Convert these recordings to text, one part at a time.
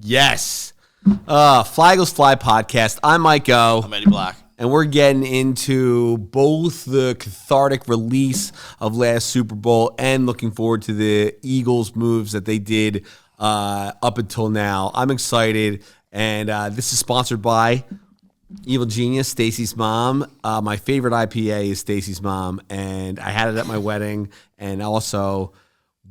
Yes. Fly Eagles Fly podcast. I'm Mike O. I'm Eddie Black. And we're getting into both the cathartic release of last Super Bowl and looking forward to the Eagles' moves that they did up until now. I'm excited. And this is sponsored by Evil Genius, Stacy's mom. My favorite IPA is Stacy's mom. And I had it at my wedding. And also,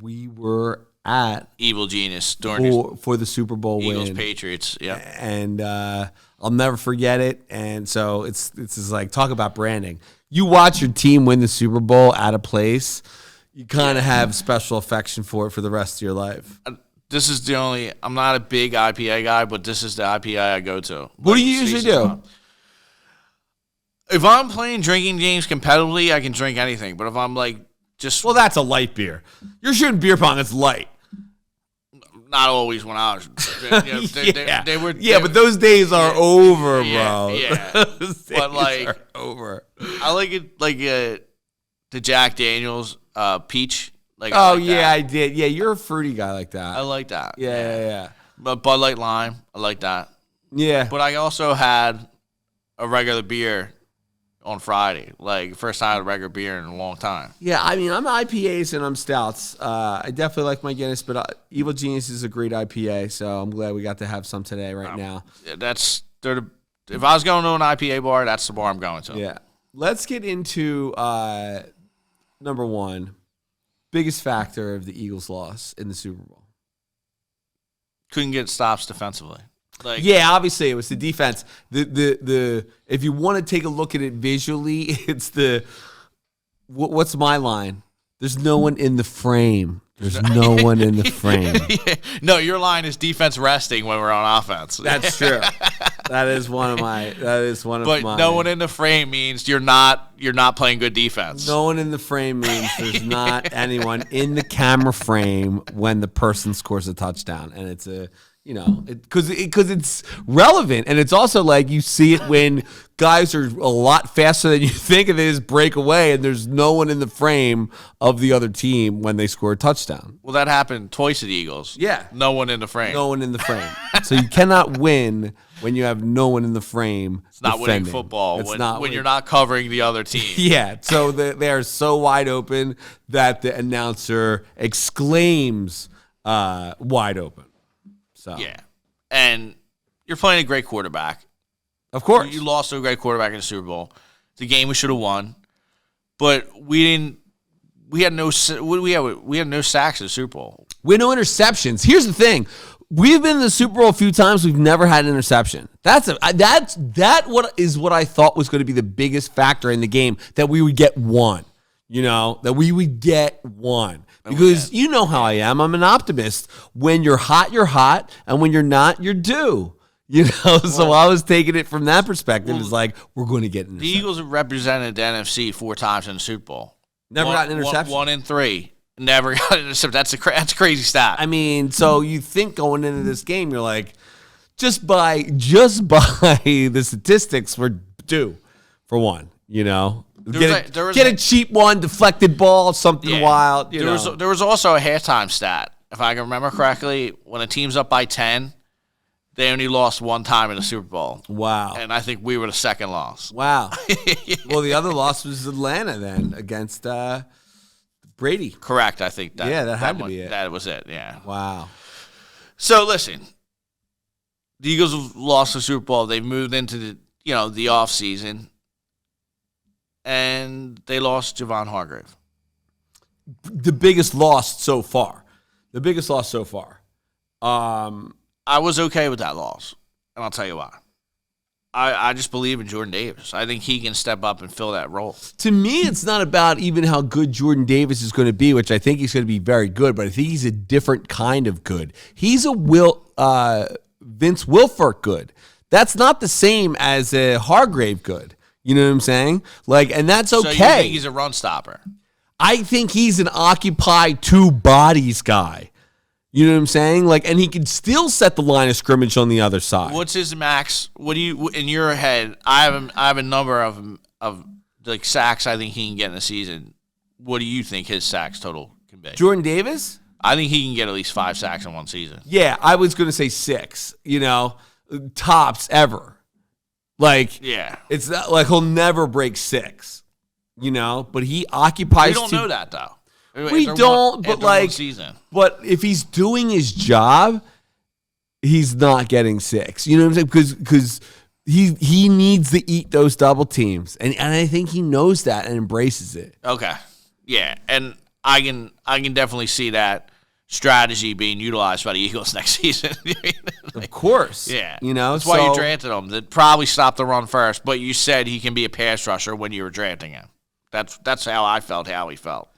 we were at Evil Genius for the Super Bowl Eagles win. Patriots. Yeah. And I'll never forget it. And so it's just like, talk about branding. You watch your team win the Super Bowl at a place, you kind of have special affection for it for the rest of your life. This is the only, I'm not a big IPA guy, but this is the IPA I go to. What do you usually do? If I'm playing drinking games competitively, I can drink anything. But if I'm like just... Well, that's a light beer. You're shooting beer pong, it's light. Not always when I was... They were, but those days are over, bro. Yeah. But like... are over. I like it like the Jack Daniels peach. Like, I did. Yeah, you're a fruity guy like that. I like that. Yeah. But Bud Light Lime, I like that. Yeah. But I also had a regular beer on Friday. Like, first time I had a regular beer in a long time. Yeah, I mean, I'm IPAs and I'm stouts. I definitely like my Guinness, but Evil Genius is a great IPA, so I'm glad we got to have some today now. If I was going to an IPA bar, that's the bar I'm going to. Yeah. Let's get into number one. Biggest factor of the Eagles' loss in the Super Bowl. Couldn't get stops defensively. Yeah, obviously it was the defense. The if you want to take a look at it visually, it's what's my line? There's no one in the frame. There's no one in the frame. No, your line is defense resting when we're on offense. That's true. That is one of my. But no one in the frame means you're not playing good defense. No one in the frame means there's not anyone in the camera frame when the person scores a touchdown, and it's a. Because it's relevant, and it's also like you see it when guys are a lot faster than you think, and they just break away, and there's no one in the frame of the other team when they score a touchdown. Well, that happened twice at the Eagles. Yeah. No one in the frame. No one in the frame. So you cannot win when you have no one in the frame. It's not winning football when you're not covering the other team. Yeah, so they are so wide open that the announcer exclaims, wide open. So. Yeah, and you're playing a great quarterback. Of course. You lost to a great quarterback in the Super Bowl. It's a game we should have won, but we didn't. We had no sacks in the Super Bowl. We had no interceptions. Here's the thing: we've been in the Super Bowl a few times. We've never had an interception. What I thought was going to be the biggest factor in the game, that we would get one. That we would get one. Because you know how I am. I'm an optimist. When you're hot, and when you're not, you're due. So I was taking it from that perspective. It's like, we're going to get an interception. The Eagles have represented the NFC 4 times in the Super Bowl. Never got an interception. 1 in 3. Never got an interception. That's a crazy stat. I mean, so you think going into this game, you're like, just by the statistics, we're due for one, Get a cheap one, deflected ball, something wild. There was also a halftime stat, if I can remember correctly. When a team's up by 10, they only lost one time in the Super Bowl. Wow. And I think we were the second loss. Wow. Well, the other loss was Atlanta then against Brady. Correct, I think. That had to be it. That was it, yeah. Wow. So, listen. The Eagles have lost the Super Bowl. They've moved into the offseason. And they lost Javon Hargrave. The biggest loss so far. I was okay with that loss, and I'll tell you why. I just believe in Jordan Davis. I think he can step up and fill that role. To me, it's not about even how good Jordan Davis is going to be, which I think he's going to be very good, but I think he's a different kind of good. He's a Vince Wilfork good. That's not the same as a Hargrave good. You know what I'm saying? And that's okay. So you think he's a run stopper? I think he's an occupy two bodies guy. You know what I'm saying? And he can still set the line of scrimmage on the other side. What's his max? What do you in your head? I have a number of sacks I think he can get in a season. What do you think his sacks total can be? Jordan Davis? I think he can get at least 5 sacks in one season. Yeah, I was going to say 6, tops ever. Like, Yeah. It's not like he'll never break 6, but he occupies. We don't know that, though. We don't, but like, but if he's doing his job, he's not getting 6. You know what I'm saying? Because he needs to eat those double teams, and I think he knows that and embraces it. Okay, yeah, and I can definitely see that strategy being utilized by the Eagles next season. Of course, yeah, that's why you drafted him. That probably stopped the run first, but you said he can be a pass rusher when you were drafting him. That's how I felt. How he felt.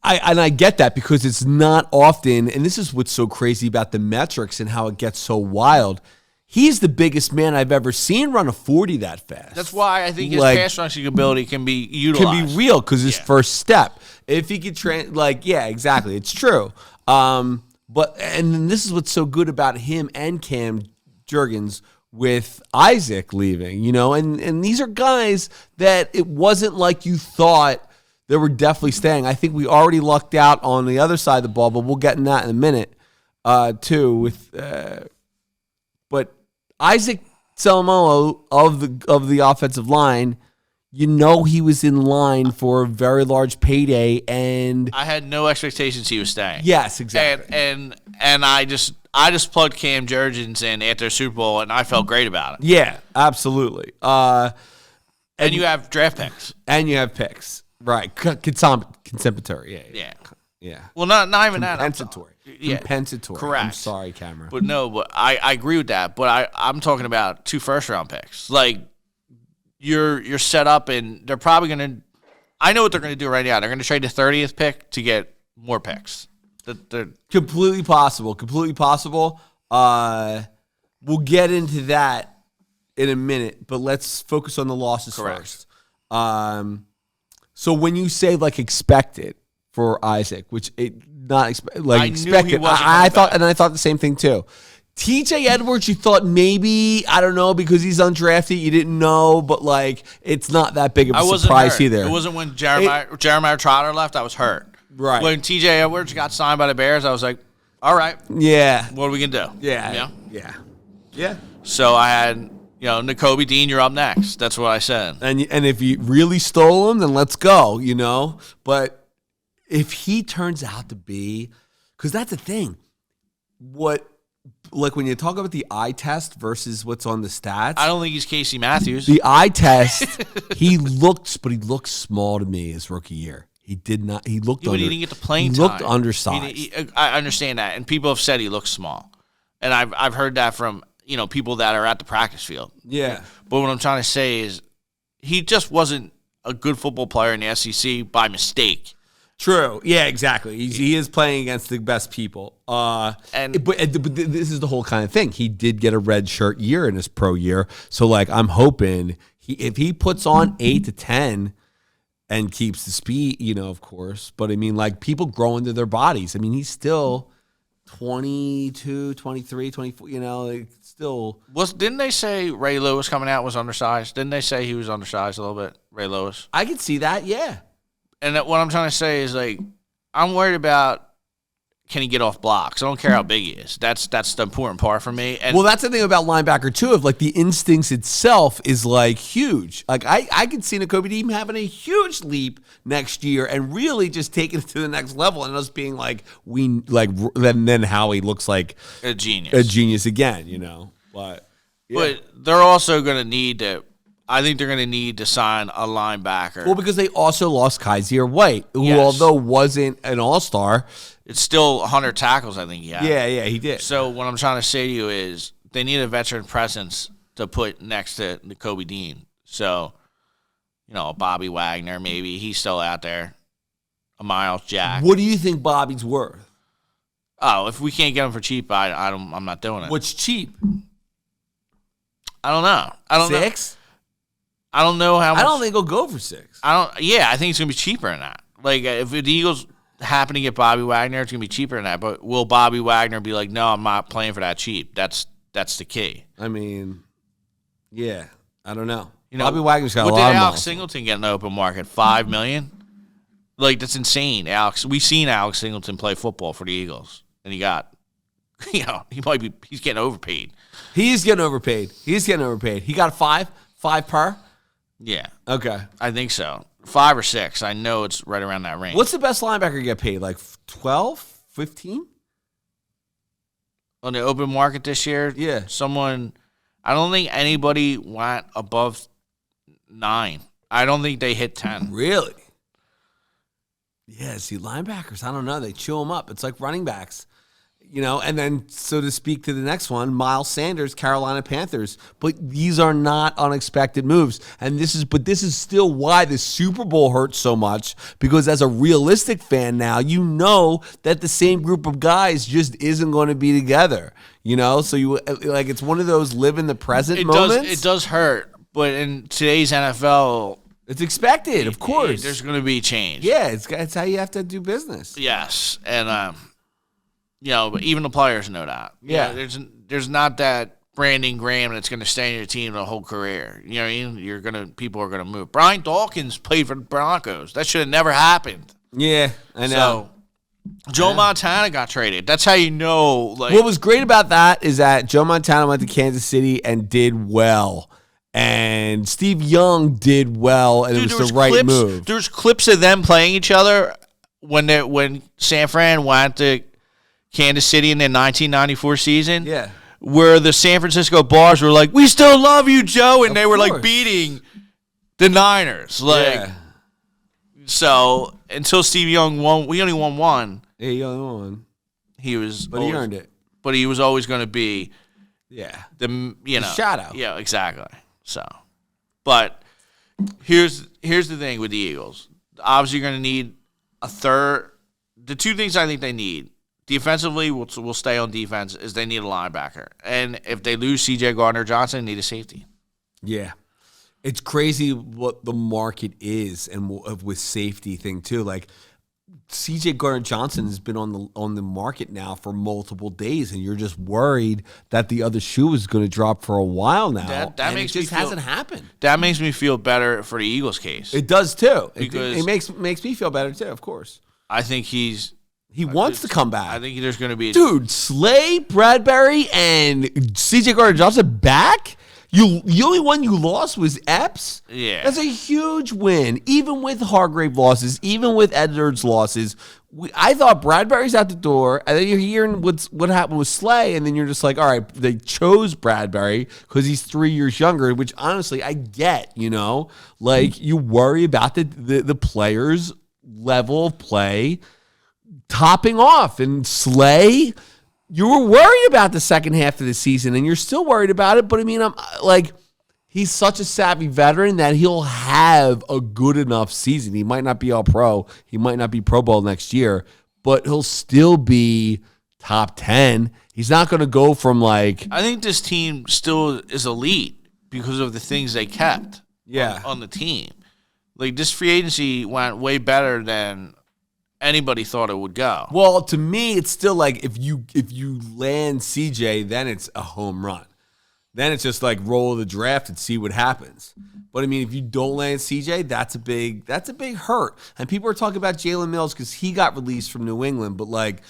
I get that because it's not often, and this is what's so crazy about the metrics and how it gets so wild. He's the biggest man I've ever seen run a 40 that fast. That's why I think his pass rushing ability can be utilized. Can be real because his first step. If he could exactly, it's true. But this is what's so good about him and Cam Jurgens with Isaac leaving, and these are guys that it wasn't like you thought they were definitely staying. I think we already lucked out on the other side of the ball, but we'll get in that in a minute, too. But Isaac Seumalo of the offensive line, he was in line for a very large payday, and I had no expectations he was staying. Yes, exactly. And I just plugged Cam Jurgens in after Super Bowl, and I felt great about it. Yeah, absolutely. And you have draft picks. And you have picks. Right, contemporary. Yeah. Well, not even that. Compensatory. Compensatory. Correct. I'm sorry, Cameron. But no, but I agree with that. But I'm talking about 2 first-round picks. Like you're set up, and they're probably going to. I know what they're going to do right now. They're going to trade the 30th pick to get more picks. They're completely possible. We'll get into that in a minute, but let's focus on the losses first. So when you say expected for Isaac, which expected, I thought the same thing too. TJ Edwards, you thought maybe, I don't know, because he's undrafted, you didn't know, but it's not that big of a surprise either. It wasn't when Jeremiah Trotter left, I was hurt. Right. When TJ Edwards got signed by the Bears, I was like, all right. Yeah. What are we gonna do? Yeah. So I had Nakobe Dean, you're up next. That's what I said. And if you really stole him, then let's go, But if he turns out to be, because that's the thing, when you talk about the eye test versus what's on the stats. I don't think he's Casey Matthews. The eye test, he looked small to me his rookie year. He did not, he looked he didn't get the playing time. He looked time. undersized. I understand that. And people have said he looks small. And I've heard that from people that are at the practice field. Yeah. But what I'm trying to say is he just wasn't a good football player in the SEC by mistake. True. Yeah, exactly. He is playing against the best people. But this is the whole kind of thing. He did get a red shirt year in his pro year. So, I'm hoping if he puts on 8 to 10 and keeps the speed, of course. But, people grow into their bodies. He's still 22, 23, 24, still. Didn't they say Ray Lewis coming out was undersized? Didn't they say he was undersized a little bit, Ray Lewis? I could see that, yeah. And what I'm trying to say is, I'm worried about can he get off blocks. I don't care how big he is. That's the important part for me. And that's the thing about linebacker, too, of, the instincts itself is, huge. I could see Nakobe Dean having a huge leap next year and really just taking it to the next level and us being then Howie looks like a genius. A genius again, But, yeah. But they're also going to need to – I think they're going to need to sign a linebacker. Well, because they also lost Kaiser White, who although wasn't an all-star – it's still 100 tackles, I think he had. Yeah, he did. So what I'm trying to say to you is they need a veteran presence to put next to Nakobe Dean. So, Bobby Wagner, maybe. He's still out there. A Miles Jack. What do you think Bobby's worth? Oh, if we can't get him for cheap, I'm not doing it. What's cheap? I don't know. 6? I don't know how much. I don't think he'll go for 6. I think it's going to be cheaper than that. If the Eagles happen to get Bobby Wagner, it's going to be cheaper than that. But will Bobby Wagner be like, no, I'm not playing for that cheap? That's the key. Yeah, I don't know. Bobby Wagner's got a lot of What did muscle. Alex Singleton get in the open market? $5 million? Like, that's insane, Alex. We've seen Alex Singleton play football for the Eagles, and he got, he's getting overpaid. He's getting overpaid. He got a five per? Yeah. Okay. I think so. 5 or 6. I know it's right around that range. What's the best linebacker get paid? Like 12, 15? On the open market this year? Yeah. I don't think anybody went above 9. I don't think they hit 10. Really? Yeah, see, linebackers, I don't know. They chew them up. It's like running backs. And then, so to speak to the next one, Miles Sanders, Carolina Panthers. But these are not unexpected moves. And this is still why the Super Bowl hurts so much, because as a realistic fan now, you know that the same group of guys just isn't going to be together. So it's one of those live in the present moments. It does hurt, but in today's NFL, it's expected, of course. There's going to be change. Yeah, it's how you have to do business. Yes, and but even the players know that. Yeah, there's not that Brandon Graham that's going to stay in your team the whole career. You know what I mean? People are going to move. Brian Dawkins played for the Broncos. That should have never happened. Yeah, I know. So Joe Montana got traded. That's how you know. Like, what was great about that is that Joe Montana went to Kansas City and did well. And Steve Young did well, and it was the right move. There's clips of them playing each other when San Fran went to Kansas City in the 1994 season. Yeah. Where the San Francisco Bars were like, "We still love you, Joe," and they were like beating the Niners. So until Steve Young won, we only won one. Yeah, he only won. He earned it. But he was always going to be, the shadow. Yeah, exactly. So, but here's the thing with the Eagles. Obviously, you're going to need a third. The two things I think they need. Defensively, we'll stay on defense, is they need a linebacker. And if they lose C.J. Gardner-Johnson, they need a safety. Yeah. It's crazy what the market is, and with safety thing, too. Like, C.J. Gardner-Johnson has been on the market now for multiple days, and you're just worried that the other shoe is going to drop for a while now. That makes it just hasn't happened. That makes me feel better for the Eagles case. It does, too. Because it makes me feel better, too, of course. I think he wants to come back. I think there's going to be... Dude, Slay, Bradbury, and C.J. Gardner-Johnson back? The only one you lost was Epps? Yeah. That's a huge win. Even with Hargrave losses, even with Edwards losses, I thought Bradbury's out the door, and then you're hearing what happened with Slay, and then you're just like, all right, they chose Bradbury because he's 3 years younger, which honestly I get, Like, you worry about the players' level of play topping off, and Slay, you were worried about the second half of the season, and you're still worried about it. But I mean, I'm like, he's such a savvy veteran that he'll have a good enough season. He might not be all pro, he might not be Pro Bowl next year, but he'll still be top 10. He's not going to go from like. I think this team still is elite because of the things they kept. On the team. Like, this free agency went way better than anybody thought it would go. Well, to me, it's still like if you land CJ, then it's a home run. Then it's just like roll the draft and see what happens. But I mean, if you don't land CJ, that's a big hurt. And people are talking about Jalen Mills because he got released from New England. But like,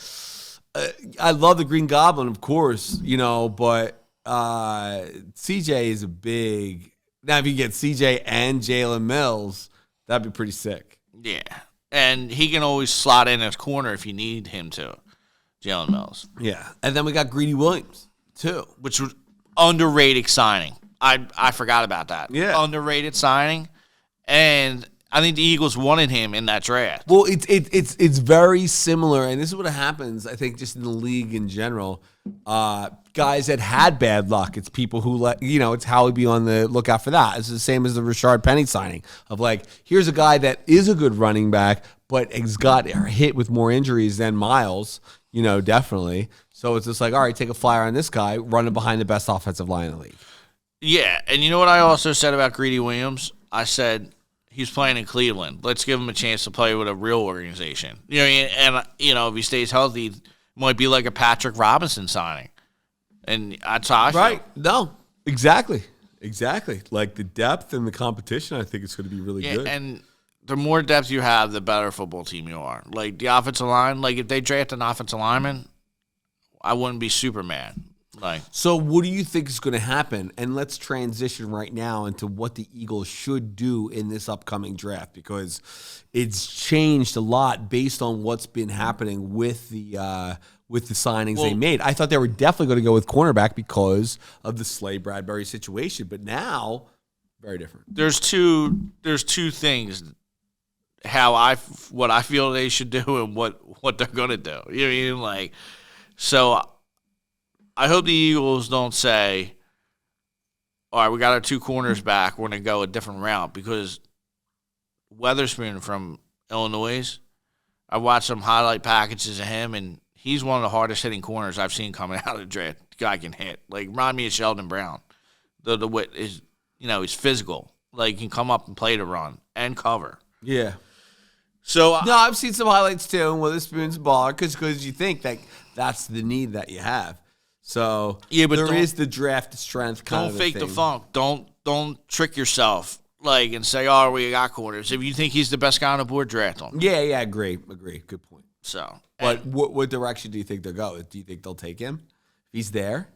I love the Green Goblin, of course, but CJ is a big. Now, if you get CJ and Jalen Mills, that'd be pretty sick. Yeah. And he can always slot in his corner if you need him to, Jalen Mills. Yeah. And then we got Greedy Williams, too. Which was underrated signing. I forgot about that. Yeah. Underrated signing. And I think the Eagles wanted him in that draft. Well, it's very similar, and this is what happens, I think, just in the league in general. Guys that had bad luck, it's people who it's how we be on the lookout for that. It's the same as the Rashard Penny signing of like, here's a guy that is a good running back, but has got hit with more injuries than Miles, definitely. So it's just like, all right, take a flyer on this guy running behind the best offensive line in the league. Yeah, and you know what I also said about Greedy Williams? I said, he's playing in Cleveland. Let's give him a chance to play with a real organization. And if he stays healthy, it might be like a Patrick Robinson signing. And that's how I feel. Right. No, exactly. Like the depth and the competition, I think it's going to be really good. And the more depth you have, the better football team you are. Like, the offensive line, like, if they draft an offensive lineman, I wouldn't be super mad. Like, so what do you think is going to happen? And let's transition right now into what the Eagles should do in this upcoming draft, because it's changed a lot based on what's been happening with the signings they made. I thought they were definitely going to go with cornerback because of the Slay Bradbury situation, but now very different. There's two things. What I feel they should do and what they're gonna do. You know what I mean? Like, so I hope the Eagles don't say, all right, we got our 2 corners back, we're gonna go a different route, because Witherspoon from Illinois, I watched some highlight packages of him, and he's one of the hardest hitting corners I've seen coming out of the draft. The guy can hit. Like, remind me of Sheldon Brown. The wit is, he's physical. Like, he can come up and play the run and cover. Yeah. So no, I've seen some highlights too, and Witherspoon's a baller because you think that that's the need that you have. So yeah, but there is the draft strength kind of thing. Don't fake the funk. Don't trick yourself, like, and say, oh, we got corners. If you think he's the best guy on the board, draft him. Yeah, agree. Good point. So, but what direction do you think they'll go? Do you think they'll take him if he's there?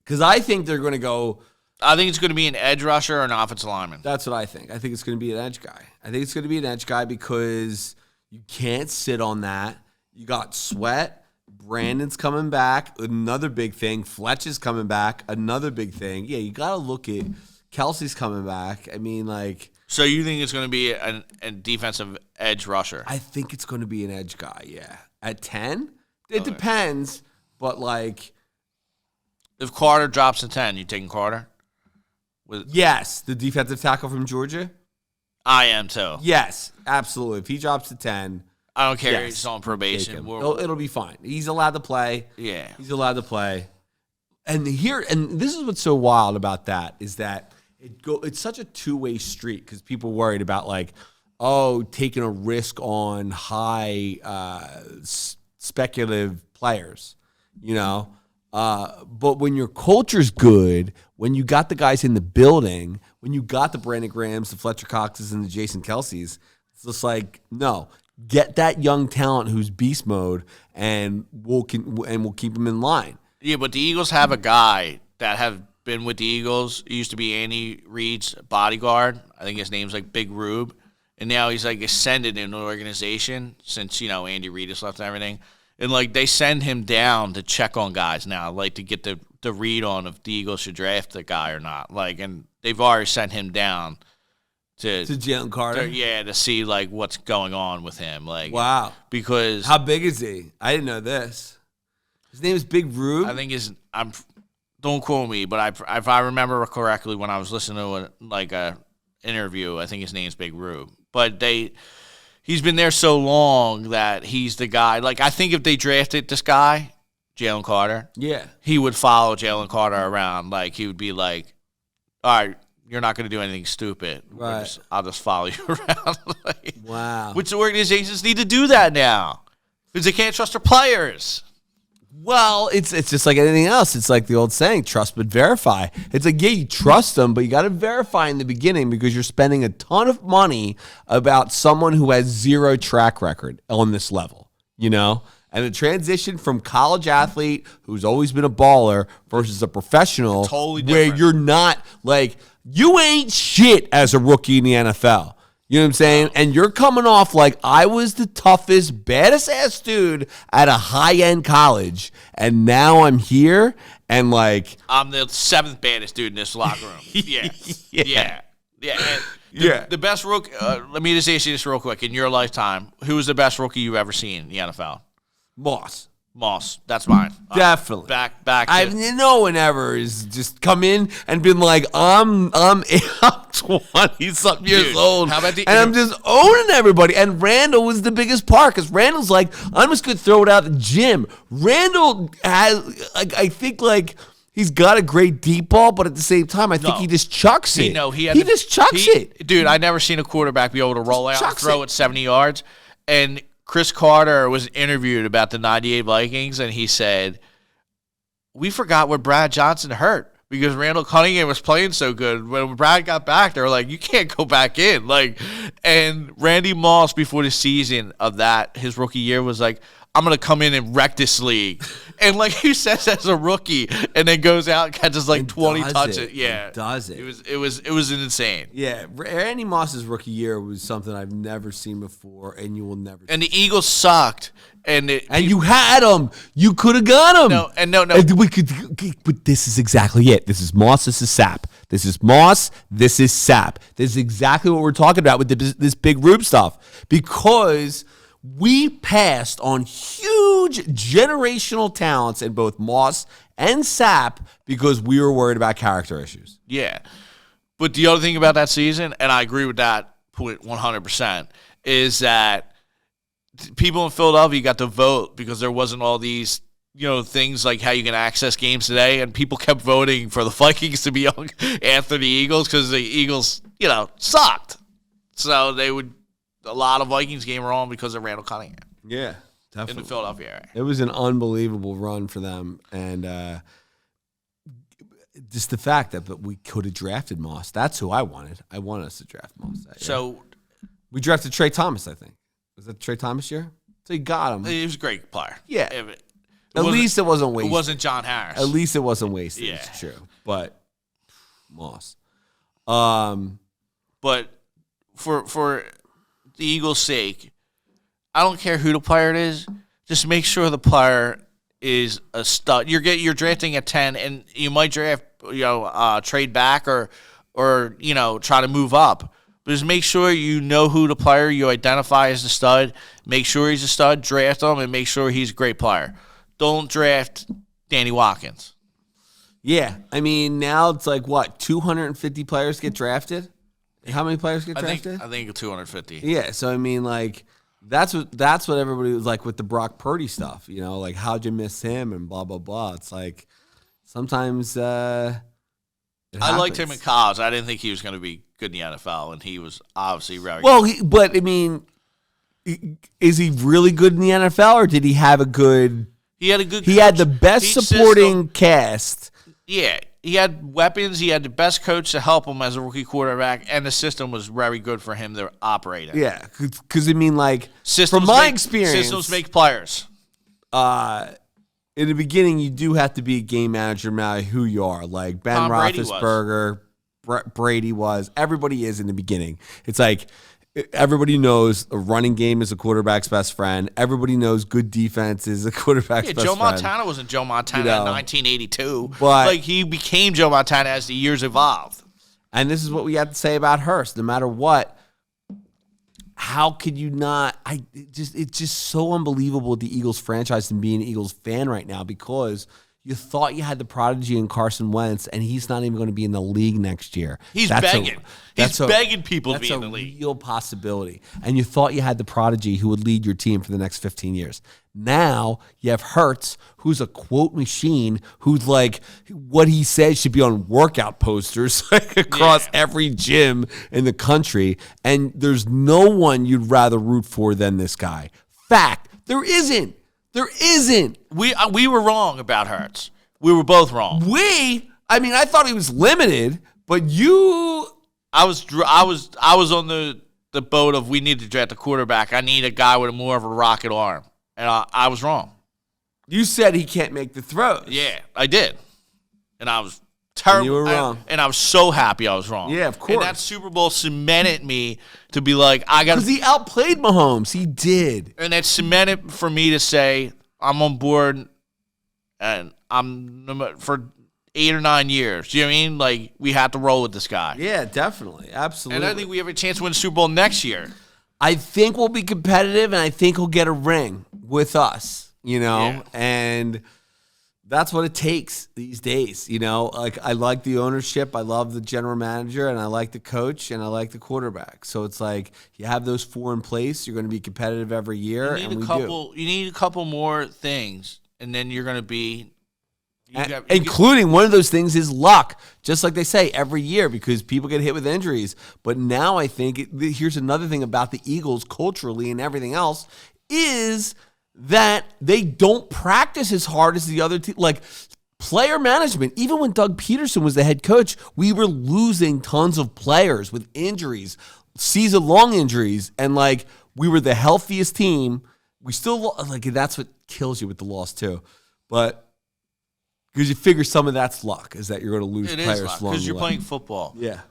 Because I think they're going to go. I think it's going to be an edge rusher or an offensive lineman. That's what I think. I think it's going to be an edge guy. I think it's going to be an edge guy because you can't sit on that. You got Sweat. Brandon's coming back. Another big thing. Fletch is coming back. Another big thing. Yeah, you got to look at Kelsey's coming back. I mean, like. So you think it's going to be a defensive edge rusher? I think it's going to be an edge guy, yeah. At 10? It depends, but like. If Carter drops to 10, you taking Carter? Yes, the defensive tackle from Georgia. I am too. Yes, absolutely. If he drops to 10, I don't care. He's on probation. It'll be fine. He's allowed to play. Yeah, he's allowed to play. And this is what's so wild about that is that it's such a two-way street because people worried about like, taking a risk on high speculative players, But when your culture's good, when you got the guys in the building, when you got the Brandon Grahams, the Fletcher Coxes, and the Jason Kelce's, it's just like, no, get that young talent who's beast mode, and we'll keep him in line. Yeah, but the Eagles have a guy that have been with the Eagles. He used to be Andy Reid's bodyguard. I think his name's like Big Rube, and now he's like ascended in the organization since Andy Reid has left and everything. And, like, they send him down to check on guys now, like, to get the read on if the Eagles should draft the guy or not. Like, and they've already sent him down to Jalen Carter? to see, like, what's going on with him. Like, wow. Because. How big is he? I didn't know this. His name is Big Rube? I think don't quote me, but if I remember correctly when I was listening to, a interview, I think his name's Big Rube. But he's been there so long that he's the guy. Like, I think if they drafted this guy, Jalen Carter, he would follow Jalen Carter around. Like, he would be like, all right, you're not going to do anything stupid. Right. I'll just follow you around. Wow. Which organizations need to do that now because they can't trust their players. Well, it's just like anything else. It's like the old saying, trust but verify. It's like, yeah, you trust them, but you got to verify in the beginning because you're spending a ton of money about someone who has zero track record on this level, And the transition from college athlete who's always been a baller versus a professional totally different. Where you're not like, you ain't shit as a rookie in the NFL. You know what I'm saying? And you're coming off like I was the toughest, baddest ass dude at a high-end college, and now I'm here, and like I'm the 7th baddest dude in this locker room. Yeah. The best rookie. Let me just ask you this real quick. In your lifetime, who was the best rookie you've ever seen in the NFL? Moss. That's mine. Definitely. Back. No one ever has just come in and been like, I'm 20-something years old. How about I'm just owning everybody. And Randall was the biggest part because Randall's like, I'm just going to throw it out the gym. Randall has, I think, like, he's got a great deep ball, but at the same time, I think he just chucks it. He just chucks it. Dude, I never seen a quarterback be able to roll out and throw it 70 yards. And Chris Carter was interviewed about the 98 Vikings, and he said, we forgot what Brad Johnson hurt because Randall Cunningham was playing so good. When Brad got back, they were like, you can't go back in. And Randy Moss, before the season of his rookie year, was like, I'm going to come in and wreck this league. And he says as a rookie, and then goes out and catches 20 touches. Yeah. Does it. It was insane. Yeah. Randy Moss's rookie year was something I've never seen before, and you will never see. And the Eagles sucked. And you had him. You could have got him. No. We could, but this is exactly it. This is Moss. This is Sapp. This is Moss. This is Sapp. This is exactly what we're talking about with this big Rube stuff. Because we passed on huge generational talents in both Moss and Sapp because we were worried about character issues. Yeah. But the other thing about that season, and I agree with that point 100%, is that people in Philadelphia got to vote because there wasn't all these, things like how you can access games today, and people kept voting for the Vikings to be on after the Eagles because the Eagles, sucked. So a lot of Vikings games were on because of Randall Cunningham. Yeah, definitely. In the Philadelphia area. It was an unbelievable run for them, and just the fact that we could have drafted Moss. That's who I wanted. I wanted us to draft Moss that year. So we drafted Trey Thomas, I think. Was that Trey Thomas year? So you got him. He was a great player. Yeah. At least it wasn't wasted. It wasn't John Harris. At least it wasn't wasted. Yeah. It's true. But Moss. But for the Eagles' sake, I don't care who the player is. Just make sure the player is a stud. You're drafting at 10, and you might draft, trade back or try to move up. But just make sure you know who the player you identify as the stud. Make sure he's a stud. Draft him, and make sure he's a great player. Don't draft Danny Watkins. Yeah, I mean now it's 250 players get drafted. How many players get drafted? I think 250. Yeah, so I mean, that's what everybody was like with the Brock Purdy stuff. How'd you miss him and blah blah blah. It's sometimes I liked him in college. I didn't think he was going to be good in the NFL, and he was obviously very well. But I mean, is he really good in the NFL, or did he have a good? He had a good. He had the best supporting cast. Yeah. He had weapons. He had the best coach to help him as a rookie quarterback, and the system was very good for him to operate in. Yeah, because I mean, from my experience, systems make players. In the beginning, you do have to be a game manager, no matter who you are. Like Ben Roethlisberger, Brady was. Everybody is in the beginning. It's everybody knows a running game is a quarterback's best friend. Everybody knows good defense is a quarterback's best friend. Joe Montana wasn't Joe Montana in 1982. But he became Joe Montana as the years evolved. And this is what we have to say about Hurst. No matter what, how could you not? It's just so unbelievable the Eagles franchise and being an Eagles fan right now because you thought you had the prodigy in Carson Wentz, and he's not even going to be in the league next year. He's begging. He's begging people to be in the league. That's a real possibility. And you thought you had the prodigy who would lead your team for the next 15 years. Now you have Hurts, who's a quote machine, who's what he says should be on workout posters across every gym in the country. And there's no one you'd rather root for than this guy. Fact, there isn't. There isn't. We were wrong about Hurts. We were both wrong. I thought he was limited, but you. I was on the boat of we need to draft a quarterback. I need a guy with more of a rocket arm, and I was wrong. You said he can't make the throws. Yeah, I did, and I was terrible. And you were wrong. And I was so happy I was wrong. Yeah, of course. And that Super Bowl cemented me to be I got because he outplayed Mahomes. He did, and it cemented for me to say I'm on board, and I'm for 8 or 9 years. You know what I mean? We have to roll with this guy. Yeah, definitely, absolutely. And I think we have a chance to win the Super Bowl next year. I think we'll be competitive, and I think he'll get a ring with us. And that's what it takes these days, I like the ownership, I love the general manager, and I like the coach, and I like the quarterback. So it's you have those 4 in place, you're going to be competitive every year, You need a couple more things, and then you're going to be including one of those things is luck, just like they say every year, because people get hit with injuries. But now I think here's another thing about the Eagles culturally and everything else is that they don't practice as hard as the other team. player management. Even when Doug Peterson was the head coach, we were losing tons of players with injuries, season-long injuries, and like we were the healthiest team. We still like that's what kills you with the loss too, but because you figure some of that's luck is that you're going to lose players along the way. Because you're playing football. Yeah,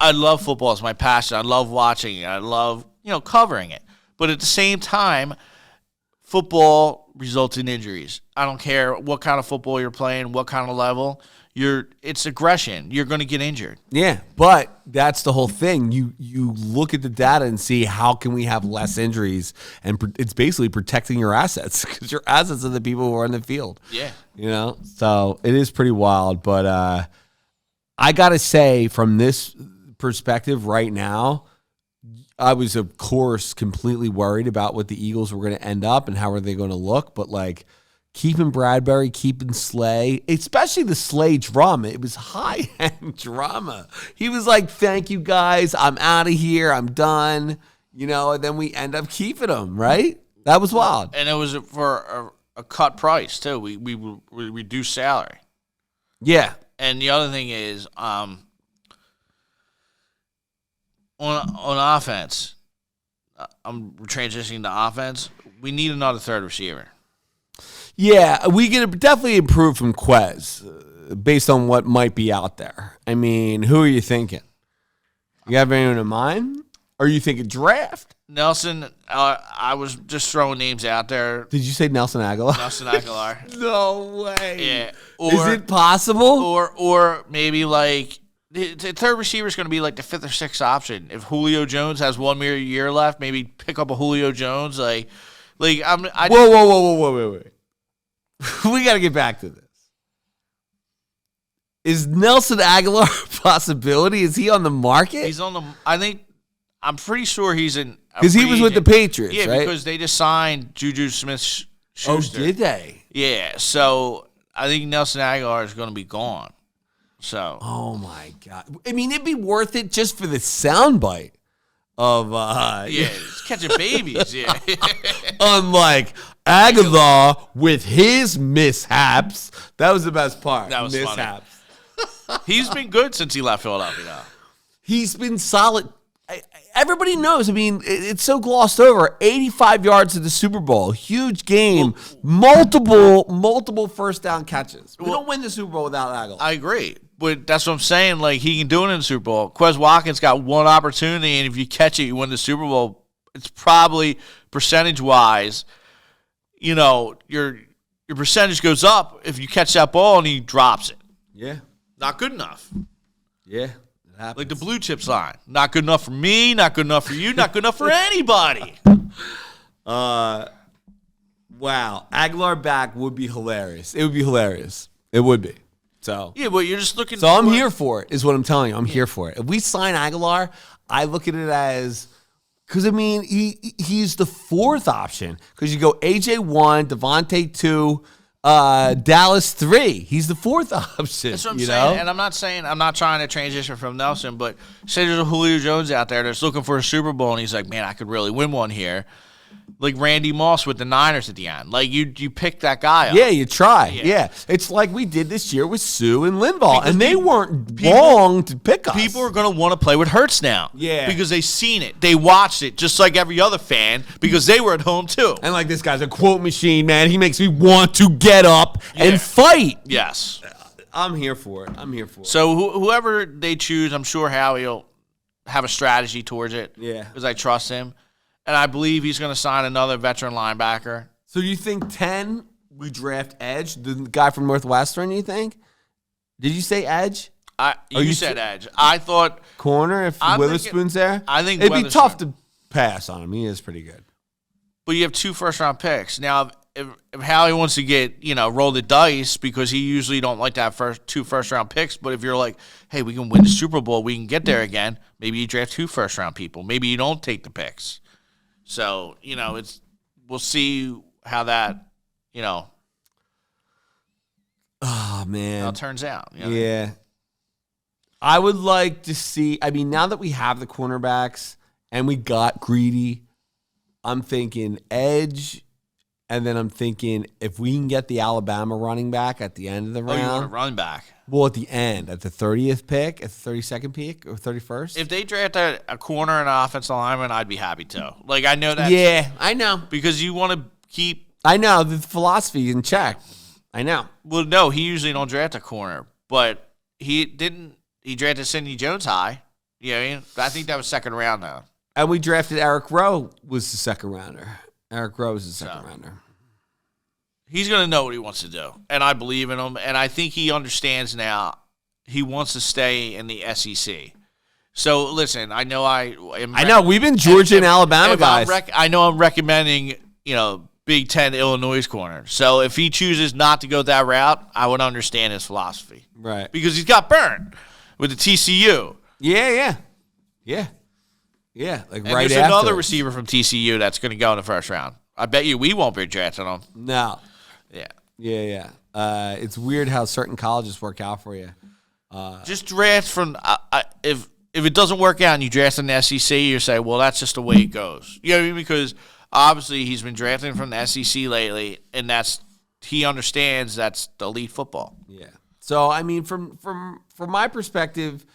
I love football. It's my passion. I love watching it. I love covering it. But at the same time, football results in injuries. I don't care what kind of football you're playing, what kind of level. It's aggression. You're going to get injured. Yeah, but that's the whole thing. You look at the data and see how can we have less injuries, and it's basically protecting your assets because your assets are the people who are in the field. Yeah, so it is pretty wild. But I gotta say, from this perspective, right now, I was of course completely worried about what the Eagles were going to end up and how are they going to look, but like. Keeping Bradbury, keeping Slay, especially the Slay drama. It was high-end drama. He was like, thank you, guys. I'm out of here. I'm done. And then we end up keeping him, right? That was wild. And it was for a cut price, too. We reduced salary. Yeah. And the other thing is, on offense, I'm transitioning to offense. We need another third receiver. Yeah, we can definitely improve from Quez based on what might be out there. I mean, who are you thinking? You have anyone in mind? Or are you thinking draft? Nelson, I was just throwing names out there. Did you say Nelson Aguilar? Nelson Aguilar. No way. Yeah. Is it possible? Or maybe like the third receiver is going to be like the fifth or sixth option. If Julio Jones has 1 more year left, maybe pick up a Julio Jones. Whoa. We got to get back to this. Is Nelson Aguilar a possibility? Is he on the market? He's on the. I'm pretty sure he's in. Because he was with the Patriots, yeah, right? Because they just signed Juju Smith-Schuster. Oh, did they? Yeah, so I think Nelson Aguilar is going to be gone. So. Oh my God! I mean, it'd be worth it just for the soundbite of. He's catching babies. Yeah. Unlike Aguilar with his mishaps, that was the best part. That was mishaps. Funny. He's been good since he left Philadelphia. He's been solid. Everybody knows. I mean, it's so glossed over. 85 yards in the Super Bowl, huge game, multiple first down catches. We don't win the Super Bowl without Aguilar. I agree, but that's what I'm saying. Like he can do it in the Super Bowl. Quez Watkins got one opportunity, and if you catch it, you win the Super Bowl. It's probably percentage-wise, your percentage goes up if you catch that ball and he drops it. Yeah. Not good enough. Yeah, it happens. Like the blue chips line. Not good enough for me, not good enough for you, not good enough for anybody. Wow. Aguilar back would be hilarious. It would be hilarious. It would be. So yeah, but you're just looking So I'm here for it, is what I'm telling you. I'm here for it. If we sign Aguilar, I look at it as because, I mean, he's the fourth option. Because you go AJ 1, Devontae 2, Dallas 3. He's the fourth option. That's what I'm saying. And I'm not trying to transition from Nelson, but say there's a Julio Jones out there that's looking for a Super Bowl, and he's like, man, I could really win one here. Like Randy Moss with the Niners at the end. Like, you pick that guy up. Yeah, you try. Yeah. It's like we did this year with Sue and Linval, and they weren't wrong to pick us. People are going to want to play with Hurts now. Yeah. Because they've seen it. They watched it, just like every other fan, because they were at home, too. And like this guy's a quote machine, man. He makes me want to get up and fight. Yes. I'm here for it. So whoever they choose, I'm sure Howie will have a strategy towards it. Yeah. Because I trust him. And I believe he's going to sign another veteran linebacker. So you think 10, we draft Edge, the guy from Northwestern, you think? Did you say Edge? You said Edge. I thought... Corner, if Witherspoon's there? I think it'd be tough to pass on him. He is pretty good. But you have 2 first-round picks. Now, if Howie wants to get, roll the dice, because he usually don't like to have 2 first-round picks, but if you're like, hey, we can win the Super Bowl, we can get there again, maybe you draft 2 first-round people. Maybe you don't take the picks. So, we'll see how that, oh, man. how it turns out. Yeah. I would like to see, now that we have the cornerbacks and we got Greedy, I'm thinking Edge And then I'm thinking if we can get the Alabama running back at the end of the round. Oh, you want a running back? Well, at the end, at the 30th pick, at the 32nd pick, or 31st. If they draft a corner and an offensive lineman, I'd be happy to. Like, I know that. Yeah, I know. Because you want to keep. I know the philosophy in check. I know. Well, no, he usually don't draft a corner, but he didn't. He drafted Sidney Jones high. You know what I mean? I think that was second round, though. And we drafted Eric Rowe was the second rounder. Eric Rowe was the second rounder. He's going to know what he wants to do, and I believe in him, and I think he understands now he wants to stay in the SEC. So, listen, I know we've been Georgia and Alabama guys. I know I'm recommending, Big Ten Illinois corner. So if he chooses not to go that route, I would understand his philosophy. Right. Because he's got burned with the TCU. Yeah. Like and right there's after. Another receiver from TCU that's going to go in the first round. I bet you we won't be drafting him. No. Yeah. It's weird how certain colleges work out for you. Just draft from if it doesn't work out and you draft in the SEC, you say, well, that's just the way it goes. You know what I mean? Because obviously he's been drafting from the SEC lately, and he understands that's the elite football. Yeah. So I mean, from my perspective,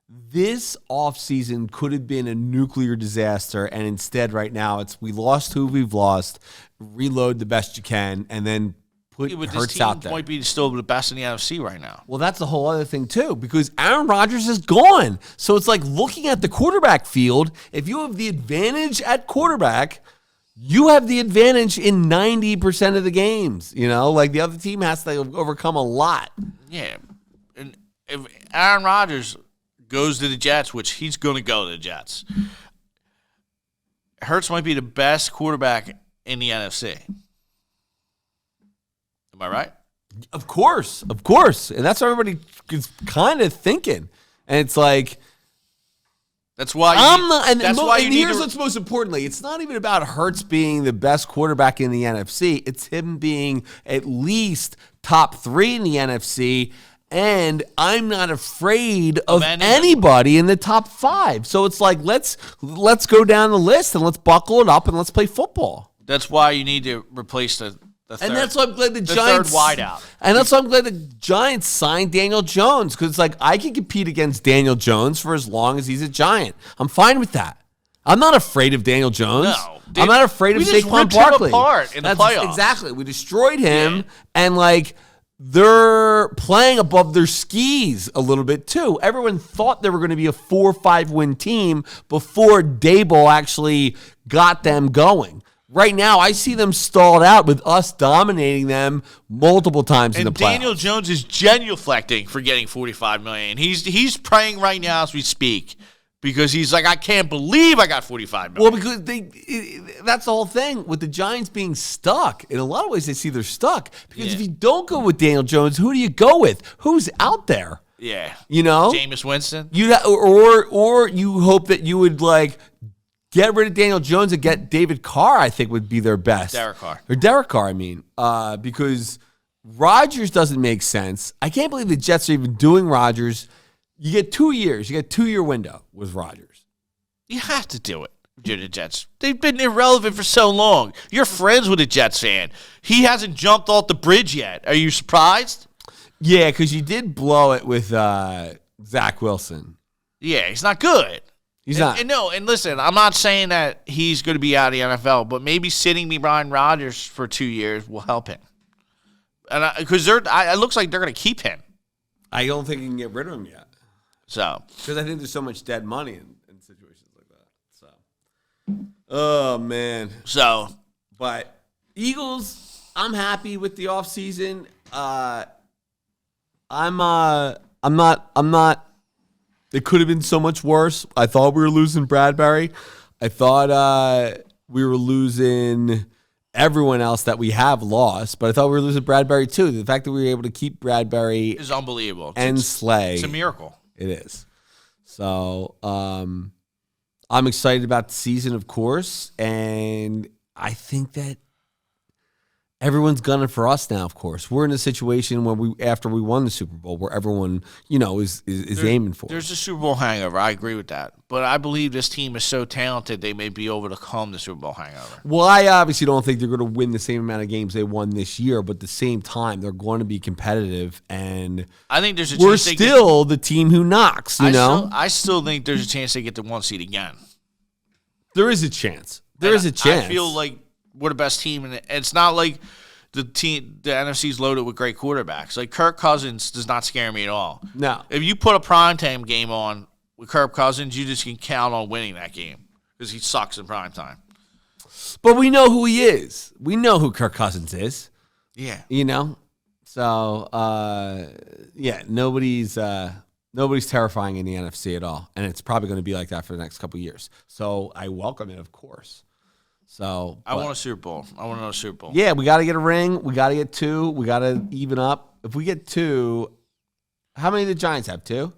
this offseason could have been a nuclear disaster, and instead right now we lost who we've lost, reload the best you can, and then put Hurts out there. Might be still the best in the NFC right now. Well, that's a whole other thing too, because Aaron Rodgers is gone. So it's like looking at the quarterback field. If you have the advantage at quarterback, you have the advantage in 90% of the games. Like the other team has to overcome a lot. Yeah. And if Aaron Rodgers goes to the Jets, which he's going to go to the Jets, Hurts might be the best quarterback in the NFC. Am I right? Of course. And that's what everybody is kind of thinking. And it's like, that's why here's what's most importantly, it's not even about Hurts being the best quarterback in the NFC. It's him being at least top 3 in the NFC. And I'm not afraid of anybody in the top 5. So it's like, let's go down the list and let's buckle it up and let's play football. That's why you need to replace the third. And that's why I'm glad the Giants third wideout. And that's why I'm glad the Giants signed Daniel Jones, because it's like I can compete against Daniel Jones for as long as he's a Giant. I'm fine with that. I'm not afraid of Daniel Jones. No, I'm not afraid of Saquon Barkley. Him apart in the playoffs. Exactly. We destroyed him, and they're playing above their skis a little bit too. Everyone thought they were going to be a 4 or 5 win team before Dable actually got them going. Right now, I see them stalled out with us dominating them multiple times in the playoffs. And Daniel Jones is genuflecting for getting $45 million. He's praying right now as we speak because he's like, I can't believe I got $45 million. Well, because that's the whole thing with the Giants being stuck. In a lot of ways, they see they're stuck because if you don't go with Daniel Jones, who do you go with? Who's out there? Yeah, Jameis Winston. Or you hope that you would get rid of Daniel Jones and get David Carr, I think would be their best. Derek Carr, I mean. Because Rodgers doesn't make sense. I can't believe the Jets are even doing Rodgers. You get 2 years. You get a 2-year window with Rodgers. You have to do it. You're the Jets. They've been irrelevant for so long. You're friends with a Jets fan. He hasn't jumped off the bridge yet. Are you surprised? Yeah, because you did blow it with Zach Wilson. Yeah, he's not good. He's not. And listen, I'm not saying that he's going to be out of the NFL, but maybe sitting behind Rodgers for 2 years will help him. And because it looks like they're going to keep him. I don't think you can get rid of him yet. So, because I think there's so much dead money in situations like that. So, oh man. So, but Eagles, I'm happy with the offseason. I'm not. It could have been so much worse. I thought we were losing Bradbury. I thought we were losing everyone else that we have lost, but I thought we were losing Bradbury too. The fact that we were able to keep Bradbury is unbelievable. And Slay. It's a miracle. It is. So I'm excited about the season, of course, and I think that everyone's gunning for us now, of course. We're in a situation where after we won the Super Bowl, where everyone, is aiming for. There's a Super Bowl hangover. I agree with that. But I believe this team is so talented they may be able to calm the Super Bowl hangover. Well, I obviously don't think they're going to win the same amount of games they won this year, but at the same time, they're going to be competitive, and I think there's a we're chance still the team who knocks, I still think there's a chance they get the 1 seed again. There is a chance. There is a chance. I feel like we're the best team, and it's not like the NFC's loaded with great quarterbacks. Like Kirk Cousins does not scare me at all. No. If you put a primetime game on with Kirk Cousins, you just can count on winning that game because he sucks in primetime. But we know who he is. We know who Kirk Cousins is. Yeah. So nobody's terrifying in the NFC at all, and it's probably going to be like that for the next couple of years. So I welcome it, of course. So I want a Super Bowl. I want another Super Bowl. Yeah, we got to get a ring. We got to get 2. We got to even up. If we get 2, how many do the Giants have? 2?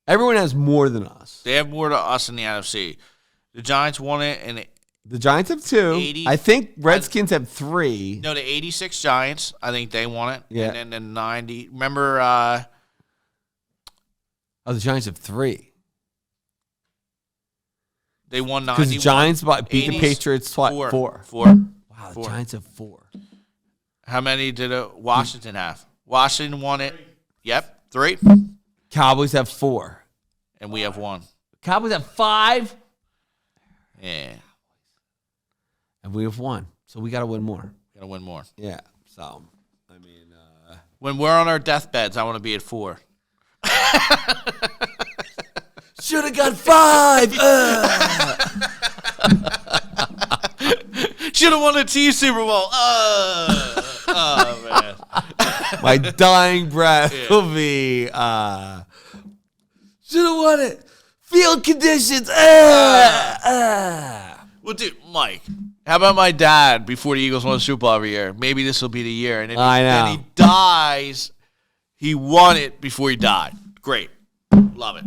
Everyone has more than us. They have more to us in the NFC. The Giants won it, and the Giants have 2. I think Redskins have 3. No, the 86 Giants. I think they won it. Yeah. And then the 90. Remember? The Giants have 3. They won 90. Because the Giants beat the Patriots twice. 4. 4. Wow, the Giants have 4. How many did Washington have? Washington won it. Yep, 3. Cowboys have 4. And we have 1. Cowboys have 5. Yeah. And we have 1. So we got to win more. Got to win more. Yeah. So, I mean. When we're on our deathbeds, I want to be at 4. Should have got 5. Should have won the T Super Bowl. Oh man. My dying breath will be. Should have won it. Field conditions. Well, dude, Mike, how about my dad before the Eagles won the Super Bowl every year? Maybe this will be the year. And then he dies. He won it before he died. Great. Love it.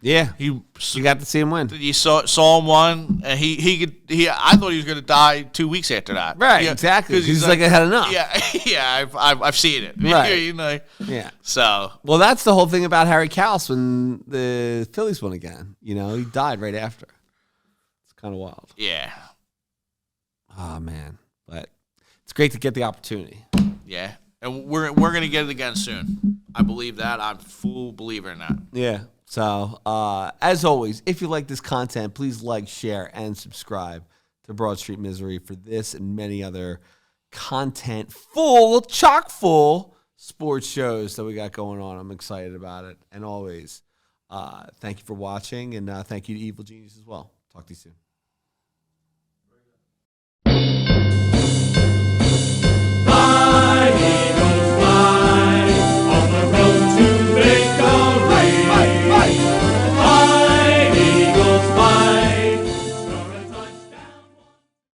Yeah, you got to see him win. You saw him win, and I thought he was going to die 2 weeks after that. Right, exactly. Because he's like, I had enough. Yeah, I've seen it. Right. Yeah. So. Well, that's the whole thing about Harry Kalas when the Phillies won again. He died right after. It's kind of wild. Yeah. Oh man, but it's great to get the opportunity. Yeah, and we're going to get it again soon. I believe that. I'm a full believer in that. Yeah. So, as always, if you like this content, please like, share, and subscribe to Broad Street Misery for this and many other chock full sports shows that we got going on. I'm excited about it. And always, thank you for watching, and thank you to Evil Genius as well. Talk to you soon.